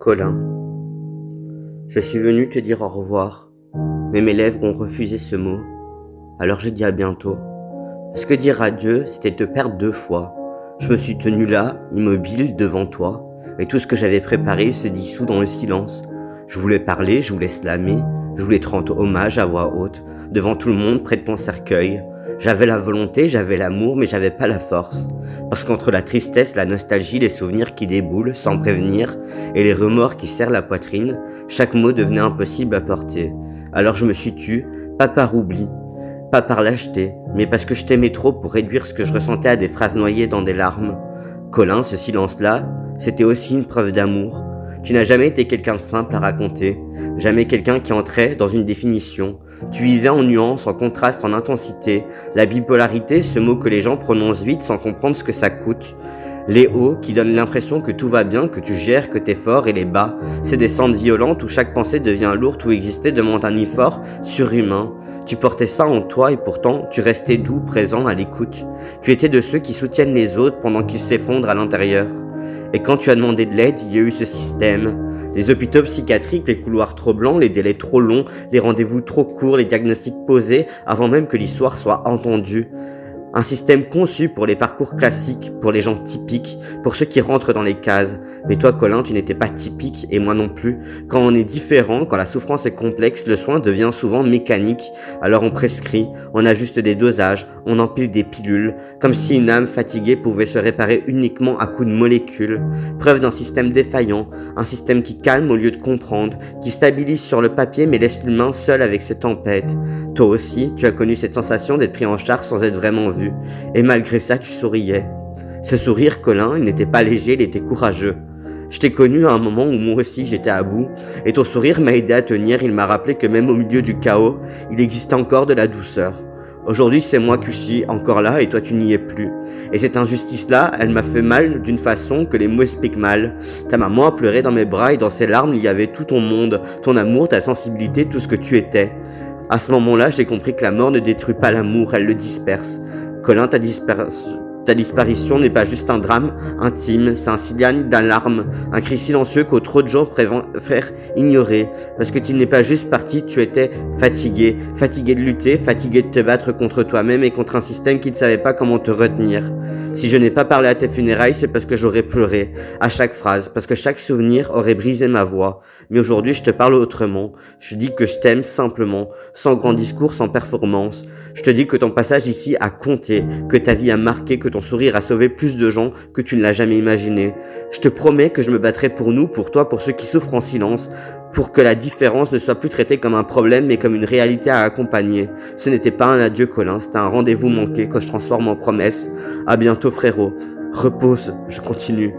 Colin, je suis venu te dire au revoir, mais mes lèvres ont refusé ce mot, alors j'ai dit à bientôt. Parce que dire adieu, c'était te perdre 2 fois. Je me suis tenu là, immobile, devant toi, et tout ce que j'avais préparé s'est dissous dans le silence. Je voulais parler, je voulais slammer, je voulais te rendre hommage à voix haute, devant tout le monde, près de ton cercueil. J'avais la volonté, j'avais l'amour, mais j'avais pas la force. Parce qu'entre la tristesse, la nostalgie, les souvenirs qui déboulent sans prévenir, et les remords qui serrent la poitrine, chaque mot devenait impossible à porter. Alors je me suis tue, pas par oubli, pas par lâcheté, mais parce que je t'aimais trop pour réduire ce que je ressentais à des phrases noyées dans des larmes. Colin, ce silence-là, c'était aussi une preuve d'amour. Tu n'as jamais été quelqu'un de simple à raconter, jamais quelqu'un qui entrait dans une définition. Tu vivais en nuances, en contraste, en intensité. La bipolarité, ce mot que les gens prononcent vite sans comprendre ce que ça coûte. Les hauts qui donnent l'impression que tout va bien, que tu gères, que t'es fort, et les bas, ces descentes violentes où chaque pensée devient lourde, où exister demande un effort surhumain. Tu portais ça en toi et pourtant tu restais doux, présent, à l'écoute. Tu étais de ceux qui soutiennent les autres pendant qu'ils s'effondrent à l'intérieur. Et quand tu as demandé de l'aide, il y a eu ce système. Les hôpitaux psychiatriques, les couloirs trop blancs, les délais trop longs, les rendez-vous trop courts, les diagnostics posés avant même que l'histoire soit entendue. Un système conçu pour les parcours classiques, pour les gens typiques, pour ceux qui rentrent dans les cases. Mais toi, Colin, tu n'étais pas typique, et moi non plus. Quand on est différent, quand la souffrance est complexe, le soin devient souvent mécanique. Alors on prescrit, on ajuste des dosages, on empile des pilules, comme si une âme fatiguée pouvait se réparer uniquement à coups de molécules. Preuve d'un système défaillant, un système qui calme au lieu de comprendre, qui stabilise sur le papier mais laisse l'humain seul avec ses tempêtes. Toi aussi, tu as connu cette sensation d'être pris en charge sans être vraiment vu. Et malgré ça, tu souriais. Ce sourire, Colin, il n'était pas léger, il était courageux. Je t'ai connu à un moment où moi aussi j'étais à bout, et ton sourire m'a aidé à tenir, il m'a rappelé que même au milieu du chaos, il existait encore de la douceur. Aujourd'hui, c'est moi qui suis encore là et toi tu n'y es plus. Et cette injustice-là, elle m'a fait mal d'une façon que les mots expliquent mal. Ta maman a pleuré dans mes bras et dans ses larmes, il y avait tout ton monde, ton amour, ta sensibilité, tout ce que tu étais. À ce moment-là, j'ai compris que la mort ne détruit pas l'amour, elle le disperse. Colin, ta disparition n'est pas juste un drame intime, c'est un signal d'alarme, un cri silencieux que trop de gens préfèrent ignorer. Parce que tu n'es pas juste parti, tu étais fatigué. Fatigué de lutter, fatigué de te battre contre toi-même et contre un système qui ne savait pas comment te retenir. Si je n'ai pas parlé à tes funérailles, c'est parce que j'aurais pleuré, à chaque phrase, parce que chaque souvenir aurait brisé ma voix. Mais aujourd'hui, je te parle autrement. Je dis que je t'aime simplement, sans grand discours, sans performance. Je te dis que ton passage ici a compté, que ta vie a marqué, que ton sourire a sauvé plus de gens que tu ne l'as jamais imaginé. Je te promets que je me battrai pour nous, pour toi, pour ceux qui souffrent en silence, pour que la différence ne soit plus traitée comme un problème, mais comme une réalité à accompagner. Ce n'était pas un adieu, Colin, c'était un rendez-vous manqué que je transforme en promesse. À bientôt, frérot. Repose, je continue.